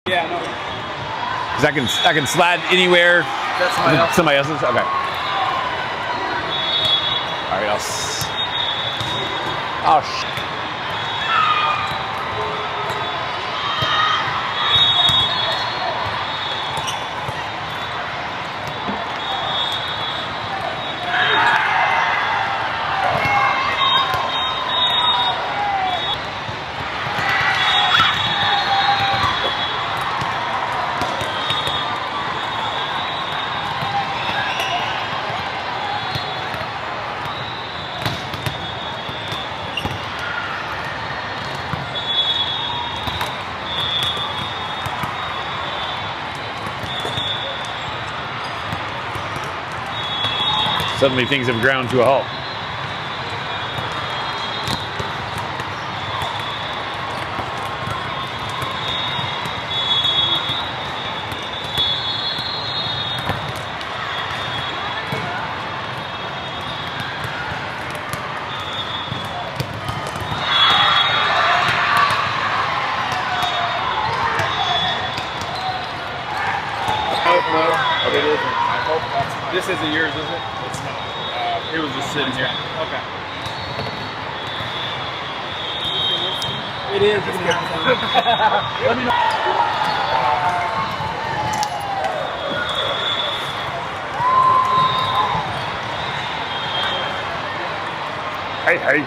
Yeah, no. Because I can slide anywhere. That's somebody else's. Okay. All right. Suddenly things have ground to a halt. Okay. It isn't. I hope that's fine. This isn't yours, is it? It's not. It was just sitting here. Okay. It is. Let me know. Hey.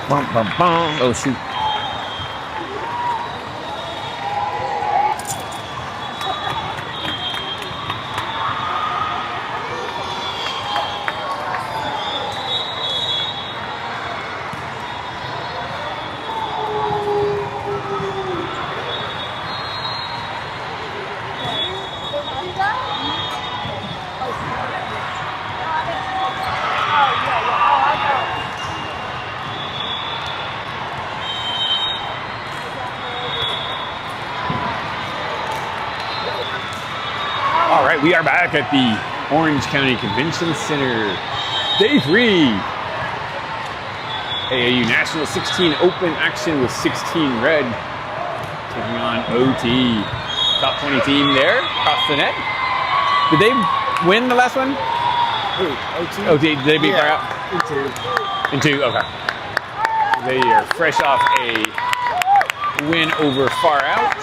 Bum, bum, bum. Oh, shoot. All right, we are back at the Orange County Convention Center. Day 3. AAU National 16 Open action with 16 red taking on OT. Top 20 team there, across the net. Did they win the last one? Who? OT? OT, did they beat Far Out? In 2. In 2, okay. They are fresh off a win over Far Out.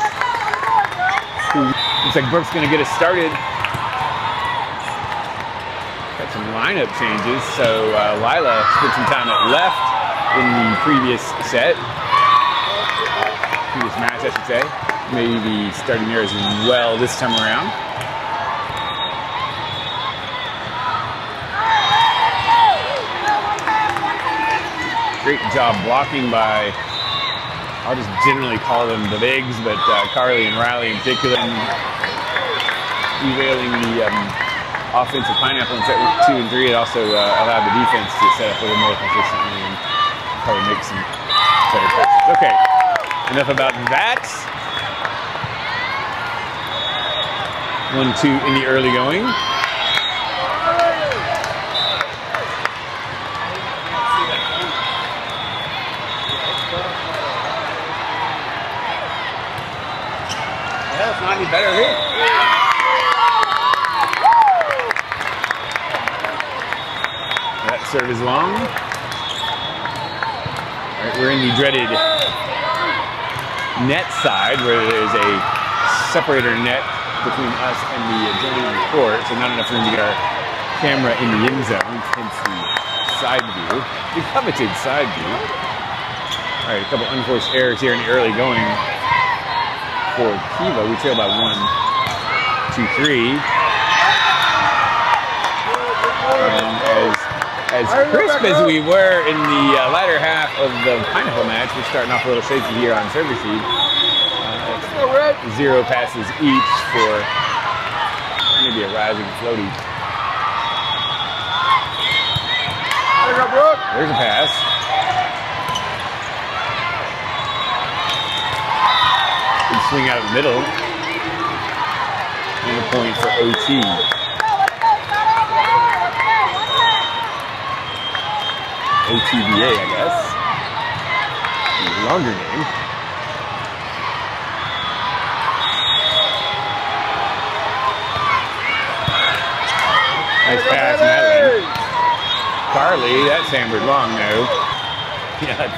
Looks like Brooke's going to get us started. Got some lineup changes. So Lila spent some time at left in the previous set. Previous match, I should say. Maybe starting there as well this time around. Great job blocking by, I'll just generally call them the bigs, but Carly and Riley in particular, derailing the offensive pineapple in set 2 and 3. It also allowed the defense to set up a little more consistently and probably make some better passes. Okay, enough about that. 1-2 in the early going. It's not any better here. That serve is long. All right, we're in the dreaded net side where there's a separator net between us and the adjoining court, so not enough room to get our camera in the end zone, hence the side view, the coveted side view. All right, a couple unforced errors here in the early going. For KIVA, we trail by 1, 2, 3. And as As crisp as we were in the latter half of the pineapple match, we're starting off a little shaky here on server seed. 0 passes each for maybe a rising floaty. There's a pass. Good swing out of the middle. And a point for OT. OTBA, I guess. Longer game. Nice pass, Madeline. Carly, that's hammered long, though. Yeah, that's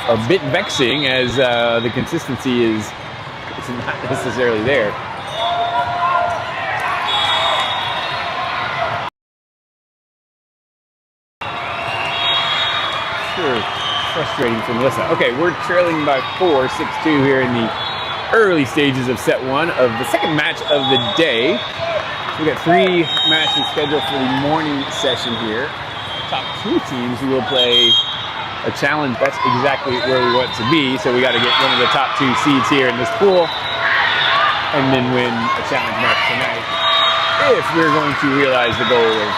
a bit vexing as the consistency is not necessarily there. Sure, frustrating for Melissa. Okay, we're trailing by 4, 6-2 here in the early stages of set 1 of the second match of the day. So we got 3 matches scheduled for the morning session here. Top 2 teams who will play a challenge. That's exactly where we want to be. So we got to get one of the top 2 seeds here in this pool and then win a challenge match tonight if we're going to realize the goal of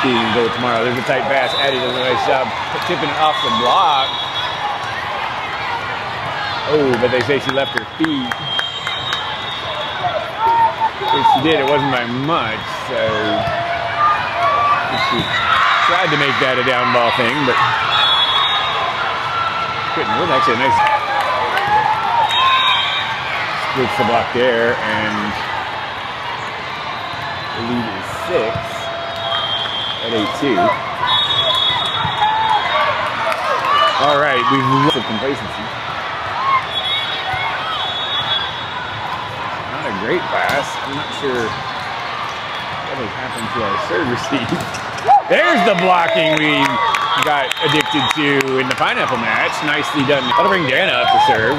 being goal tomorrow. There's a tight pass. Addie does a nice job tipping it off the block. Oh, but they say she left her feet. If she did, it wasn't by much, so she tried to make that a down ball thing, but couldn't. It was actually a nice splits the block there, and the lead is 6 at 8-2. All right, we've looked at complacency. Not a great pass. I'm not sure what has happened to our server seat. There's the blocking we got addicted to in the pineapple match. Nicely done. That'll bring Dana up to serve.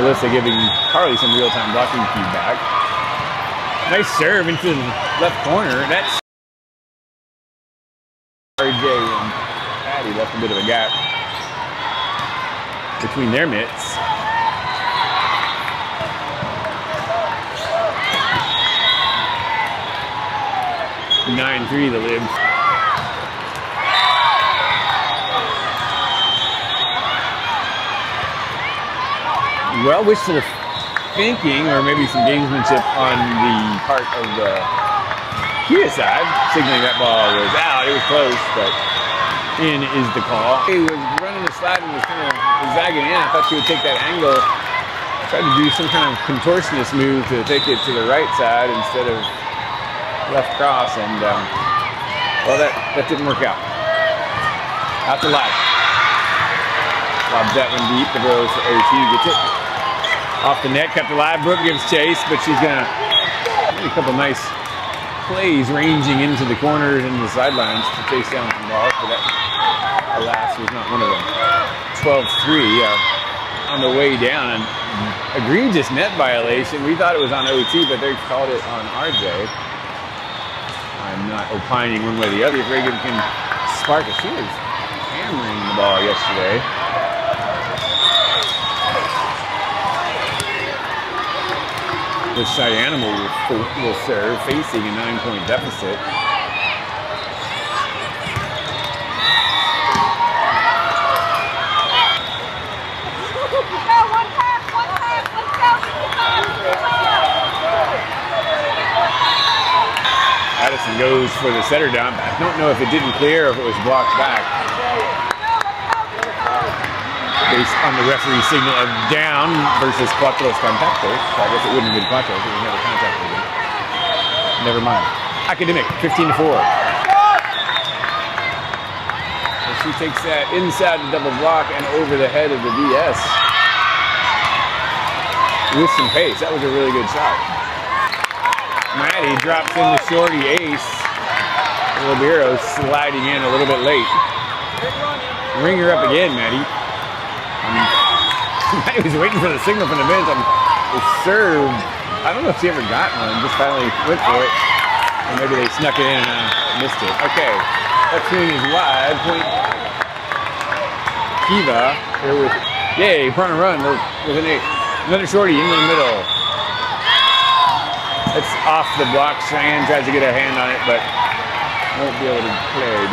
Melissa giving Carly some real-time blocking feedback. Nice serve into the left corner. That's RJ and Patty left a bit of a gap between their mitts. (9-3) the Libs. Well, wishful thinking, or maybe some gamesmanship on the part of the KIVA side, signaling that ball was out. It was close, but in is the call. He was running the slide and was kind of zagging in. I thought she would take that angle, try to do some kind of contortionist move to take it to the right side instead of left cross, and well, that didn't work out. Out to live. Lobs that one deep. The goal for OT. Gets it off the net. Kept alive. Brooke gives chase, but she's gonna make a couple nice plays ranging into the corners and the sidelines to chase down some balls, but that, alas, was not one of them. 12-3 on the way down. An egregious net violation. We thought it was on OT, but they called it on RJ. I'm not opining one way or the other. If Reagan can spark it, she was hammering the ball yesterday. This side animal will serve, facing a 9-point deficit. Addison goes for the setter down. I don't know if it didn't clear or if it was blocked back. Based on the referee signal of down versus cuatros contactos. So I guess it wouldn't have been cuatros, it was never contacted with him. Never mind. Academic, 15-4. So she takes that inside the double block and over the head of the DS. With some pace. That was a really good shot. Maddie drops in the shorty ace. Libero sliding in a little bit late. Ring her up again, Maddie. Maddie was waiting for the signal from the bench. The serve I don't know if she ever got one, just finally went for it. Or maybe they snuck it in and missed it. Okay, that swing is wide. Point KIVA here with, yay, run a run with an 8. Another shorty into the middle. It's off the block. Cheyenne tries to get a hand on it, but won't be able to play.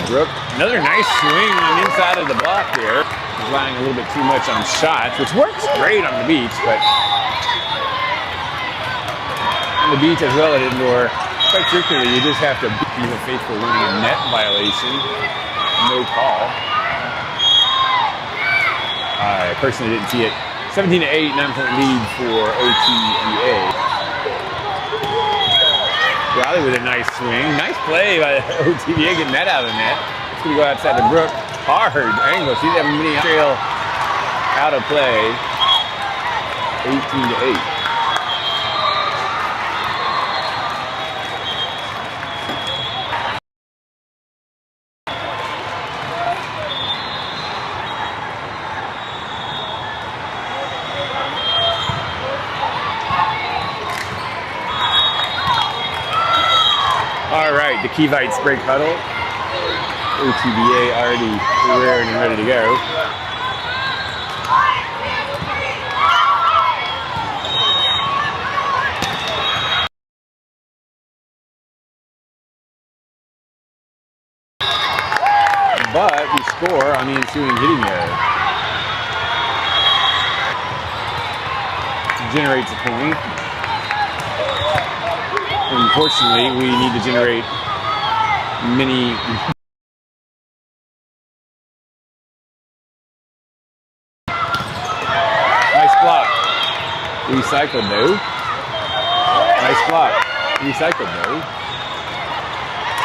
Brooke. Another nice swing on the inside of the block here. Relying a little bit too much on shots, which works great on the beach, but on the beach as well as indoor, quite frequently you just have to be a faithful winning a net violation. No call. I personally didn't see it. 17-8, 9-point lead for OTVA. Riley with a nice swing. Nice play by OTVA getting that out of the net. It's going to go outside the Brook. Hard angle. She's having mini trail out of play. 18-8. All right, the Kivites break huddle. OTVA already raring and ready to go. But we score on the ensuing hitting error. Generates a point. Unfortunately, we need to generate many. Nice block. Recycled though. Nice block. Recycled though.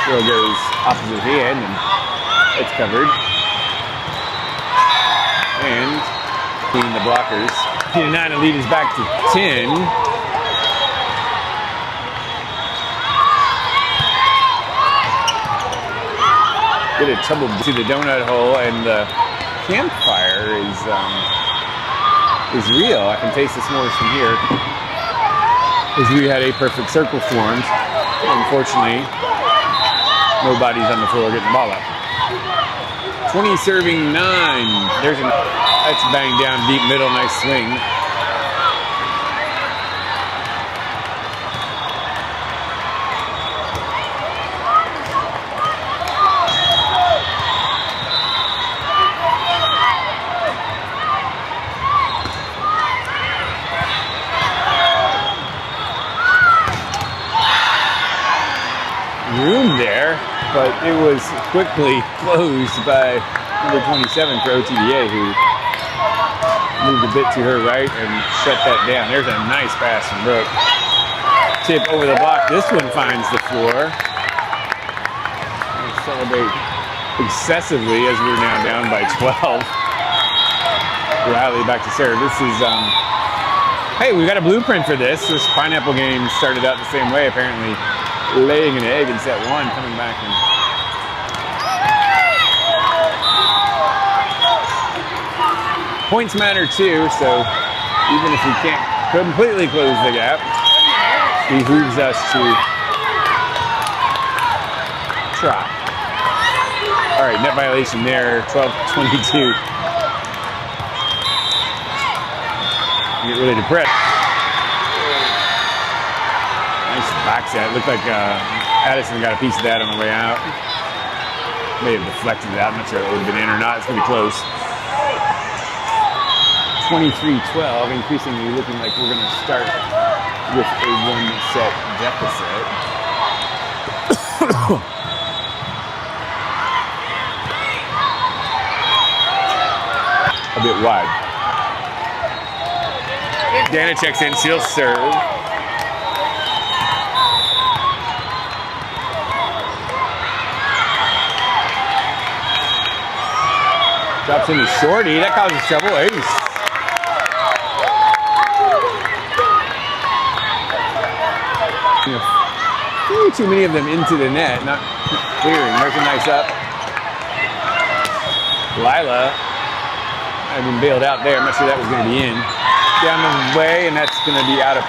Throw goes opposite hand and it's covered. And between the blockers. 9 to lead is back to 10. Get a tumble to the donut hole, and the campfire is real. I can taste the s'mores from here. As we had a perfect circle formed. Unfortunately, nobody's on the floor getting the ball up. 20 serving 9. That's banged down deep middle, nice swing. Room there, but it was quickly closed by number 27 for OTVA, who moved a bit to her right and shut that down. There's a nice pass from Brooke. Tip over the block. This one finds the floor. We'll celebrate excessively as we're now down by 12. Riley back to serve. This is, hey, we got a blueprint for this. This pineapple game started out the same way, apparently. Laying an egg in set 1, coming back and points matter too, so even if we can't completely close the gap, it behooves us to try. All right, net violation there, 12-22. Get ready to press. Nice backside. It looked like Addison got a piece of that on the way out. May have deflected it out. I'm not sure if it would have been in or not. It's going to be close. 23-12, increasingly looking like we're going to start with a 1-set deficit. A bit wide. Dana checks in. She'll serve. Drops into shorty. That causes trouble. Ace. Too many of them into the net, not clearing. There's a nice up. Lila, I've been bailed out there. I'm not sure that was going to be in. Down the way, and that's going to be out of.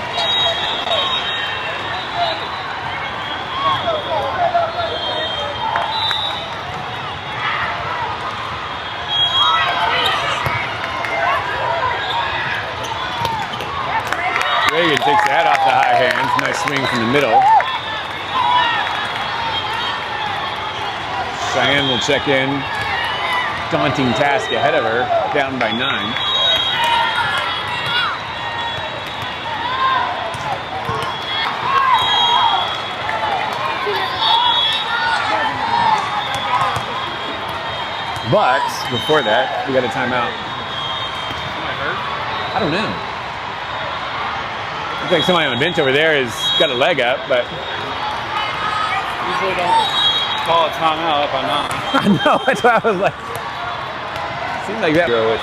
Reagan takes that off the high hands. Nice swing from the middle. Cheyenne will check in. Daunting task ahead of her, down by 9. But before that, we got a timeout. Am I hurt? I don't know. Looks like somebody on the bench over there has got a leg up, but Usually don't call a timeout if I'm not. I know, that's why I was like, seemed like that. Go with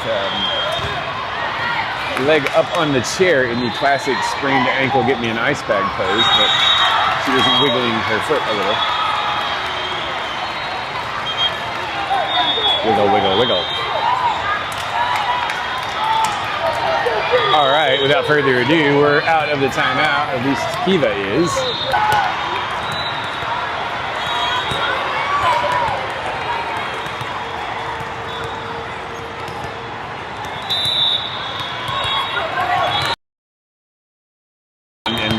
leg up on the chair in the classic sprained ankle get me an ice bag pose, but she was wiggling her foot a little. Wiggle, wiggle, wiggle. All right, without further ado, we're out of the timeout, at least KIVA is. And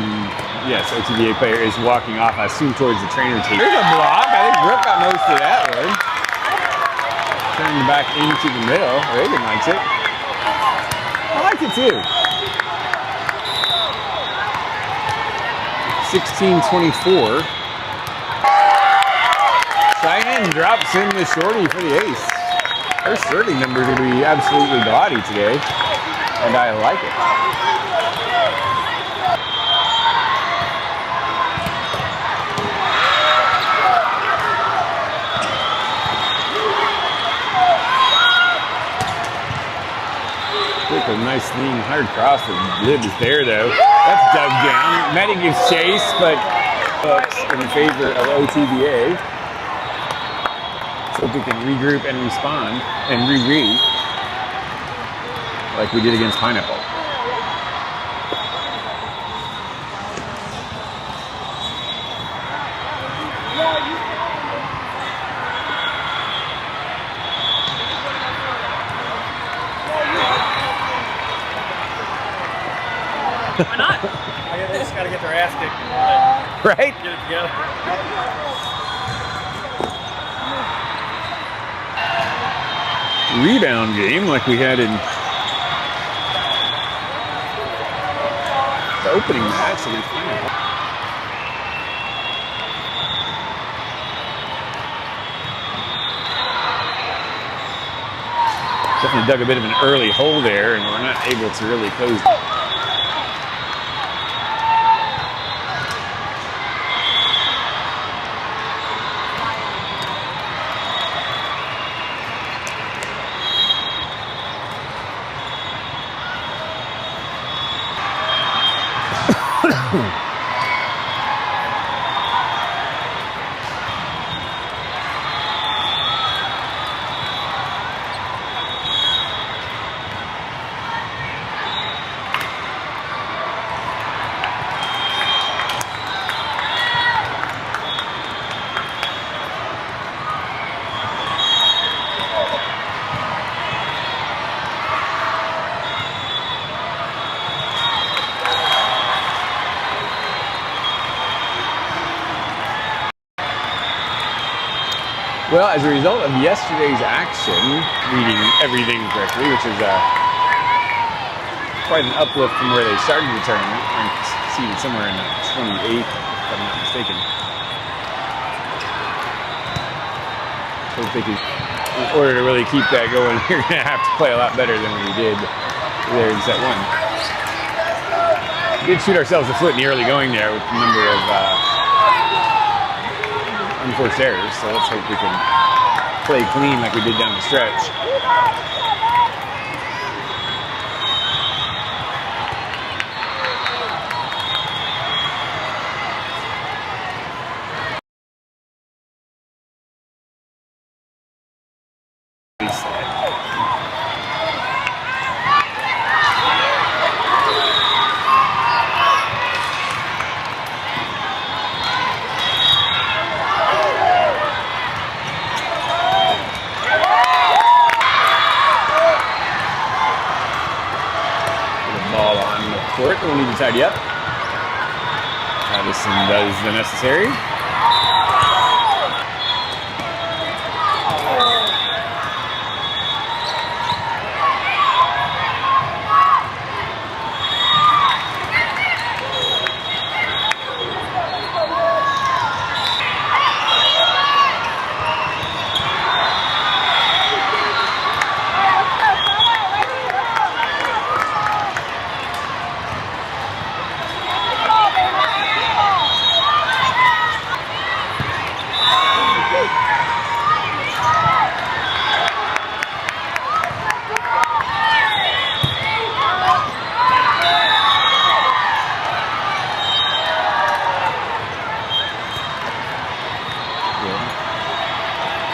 yes, OTVA player is walking off, I assume towards the trainer table. There's a block, I think Brooke got most of that one. Turning back into the middle, Reagan likes it. I liked it too. 16-24. Cheyenne drops in the shorty for the ace. Her serving numbers are going to be absolutely gaudy today, and I like it. A nice lean hard cross. The lid is there though. That's dug down. Maddie gives chase, but in favor of OTVA. So we can regroup and respond and re like we did against Pineapple. Why not? They just got to get their ass kicked. Right? Get it together. Rebound game like we had in the opening match against Pineapple. Definitely dug a bit of an early hole there, and we're not able to really close. Well, as a result of yesterday's action, reading everything correctly, which is quite an uplift from where they started the tournament, ranked seated somewhere in the 28th, if I'm not mistaken. So thinking, in order to really keep that going, you're going to have to play a lot better than we did there in set 1. We did shoot ourselves a foot in the early going there with a number of unforced errors, so let's hope we can play clean like we did down the stretch. court that will need to tidy up. Addison does the necessary.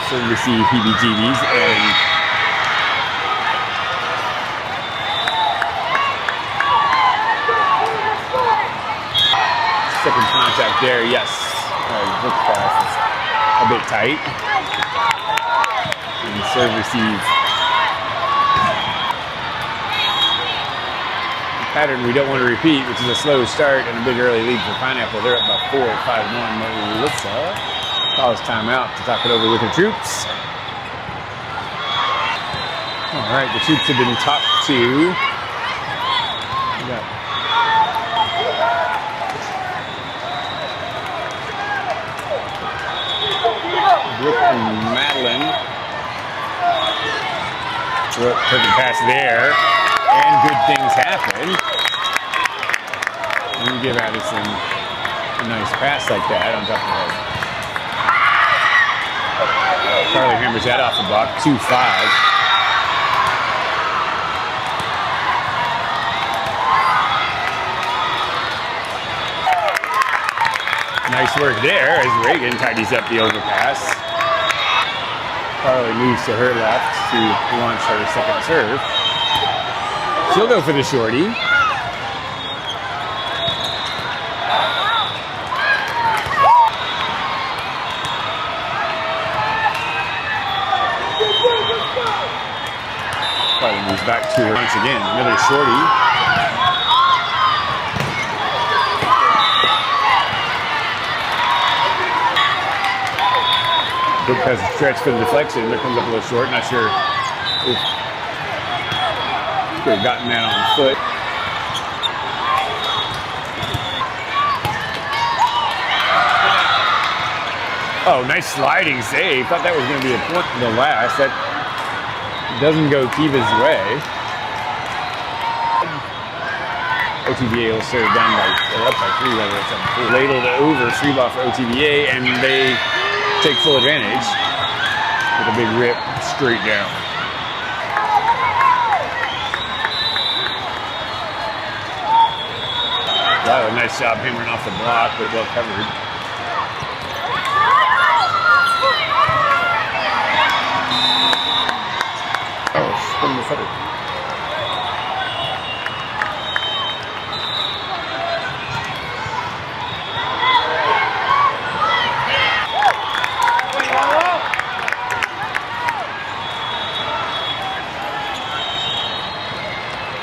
Starting to see PBGBs and second contact there, yes. Hook pass is a bit tight. And serve receive. The pattern we don't want to repeat, which is a slow start and a big early lead for Pineapple. They're up by 4 at 5-1. Melissa calls timeout to talk it over with her troops. All right, the troops have been talked to. We got Brooke and Madeline. Perfect pass there, and good things happen. And you give Addison a nice pass like that on top of the head. Carly hammers that off the block, 2-5. Nice work there as Reagan tidies up the overpass. Carly moves to her left to launch her second serve. She'll go for the shorty. Carly moves back to her once again. Another shorty. Brooke has a stretch for the deflection. There comes up a little short. Not sure if could have gotten that on the foot. Oh, nice sliding save. Thought that was going to be a point in the last. That doesn't go KIVA's way. OTVA will serve down by, up by 3, whether it's on 4. Ladled over, free ball for OTVA, and they take full advantage with a big rip straight down. Wow, a nice job hammering off the block, but well covered. Oh, spin the footer.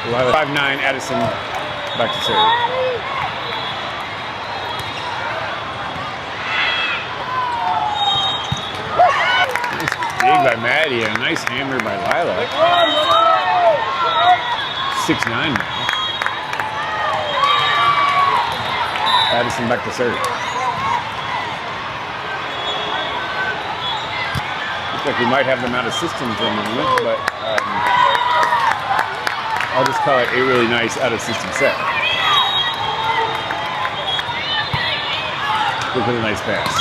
We'll have 5-9 Addison back to serve. Nice dig by Maddie and a nice hammer by Lila. 6-9 now. Addison back to serve. Looks like we might have them out of system for a moment, but I'll just call it a really nice out-of-system set. Look at a nice pass.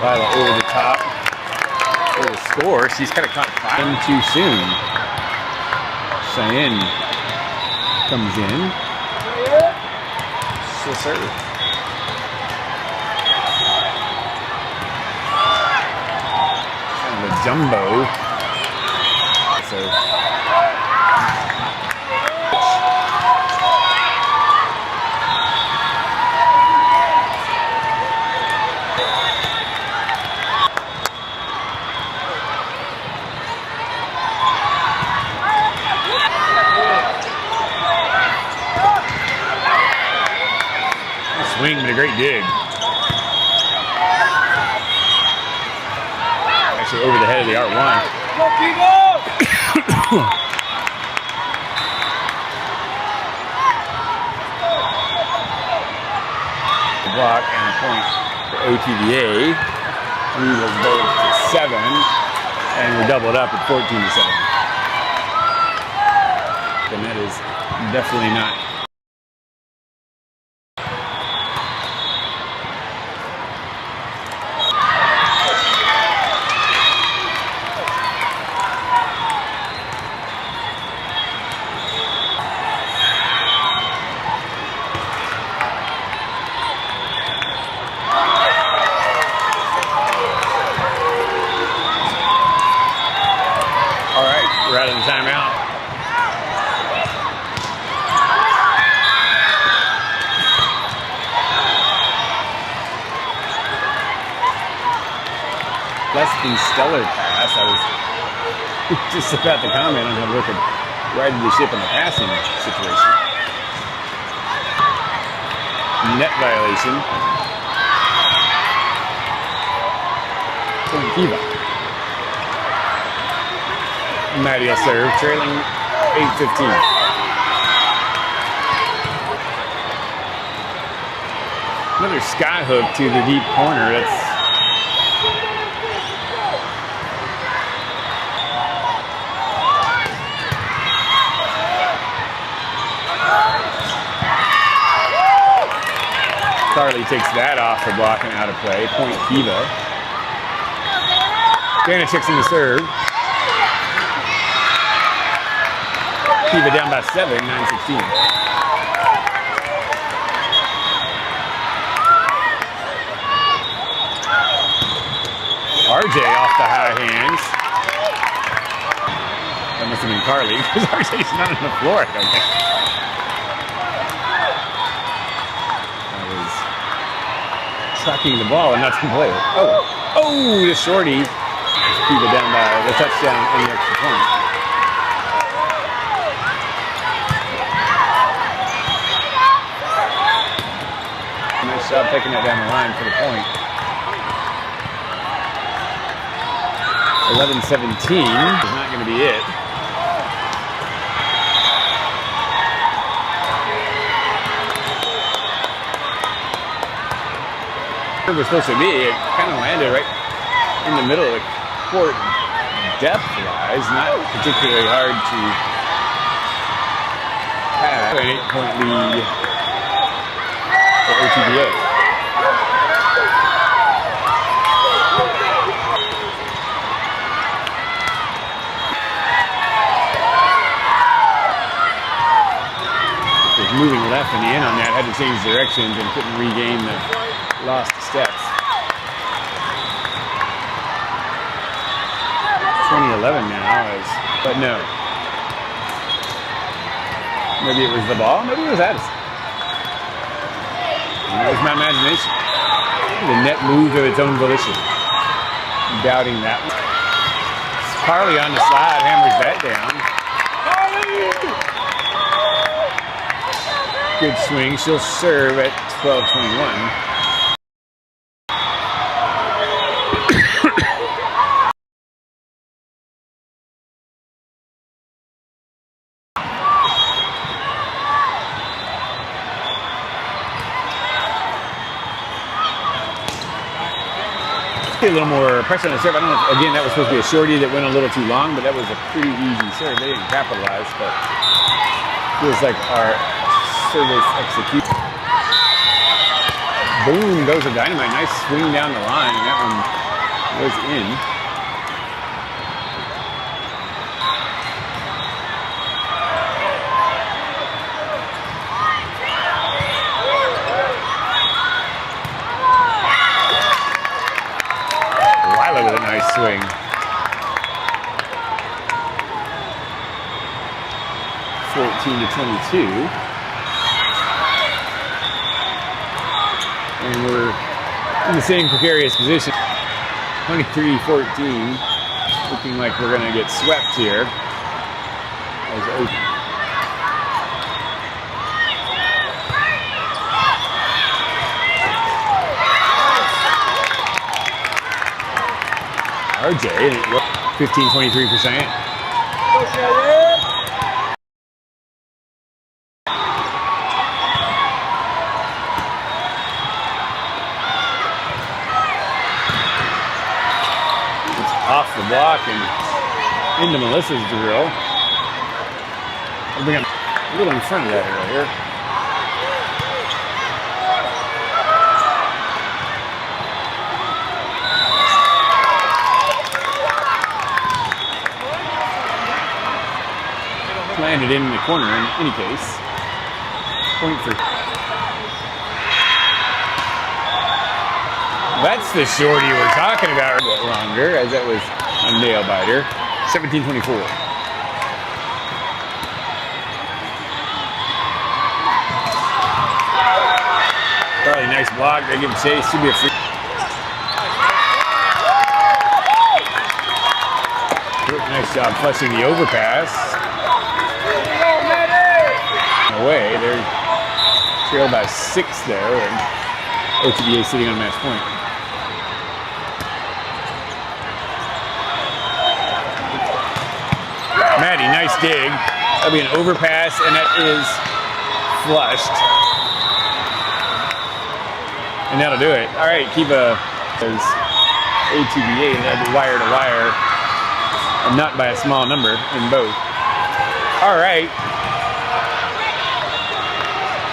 Lila over the top for the score. She's kind of caught 5 too soon. Cheyenne comes in. She'll serve. Kind of a jumbo. So. swing, but a great dig. Actually over the head of the R1. Block and a point for OTVA. We was both to 7, and we're doubled up at 14 to 7. And that is definitely not. We're out of the timeout. Less than stellar pass. I was just about to comment on how we could ride the ship in the passing situation. Net violation. From KIVA. Matty will serve, trailing 8-15. Another sky hook to the deep corner. That's Carly takes that off the block and out of play. Point KIVA. Danachik's in the serve. KIVA down by 7, 9-16. RJ off the high hands. That must have been Carly because RJ's not on the floor. I was tracking the ball and not to play it. Oh, the shorty. KIVA down by the touchdown and the extra point. Nice job taking that down the line for the point. 11-17 is not going to be it. Where it was supposed to be, it kind of landed right in the middle of the court depth-wise. Not particularly hard to pass. An 8-point lead for OTVA. Was moving left and in on that, had to change directions and couldn't regain the lost steps. 2011 now is, but no. Maybe it was the ball, maybe it was Addison. That was my imagination. The net moved of its own volition. I'm doubting that one. Carly on the slide hammers that down. Good swing. She'll serve at 12-21. A little more pressure on the serve. I don't know if, again, that was supposed to be a shorty that went a little too long, but that was a pretty easy serve. They didn't capitalize, but feels like our service execution. Boom, goes a dynamite. Nice swing down the line, and that one was in. With a nice swing. 14-22. And we're in the same precarious position. 23-14. Looking like we're going to get swept here. RJ, 15-23%. It's off the block and into Melissa's drill. I'll bring him a little in front of that area here. Landed in the corner in any case. Point for. That's the shorty we're talking about. A bit longer, as that was a nail biter. 17-24. Charlie, nice block. They give him chase. Should be a free. Nice job flushing the overpass. Away, they're trailed by 6 there, and OTVA sitting on match point. Maddie, nice dig. That'll be an overpass, and that is flushed. And that'll do it. All right, KIVA is OTVA led wire to wire, and not by a small number in both. All right.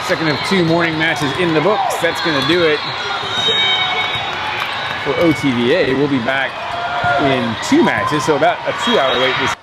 Second of 2 morning matches in the books. That's going to do it for OTVA. We'll be back in 2 matches, so about a 2-hour wait this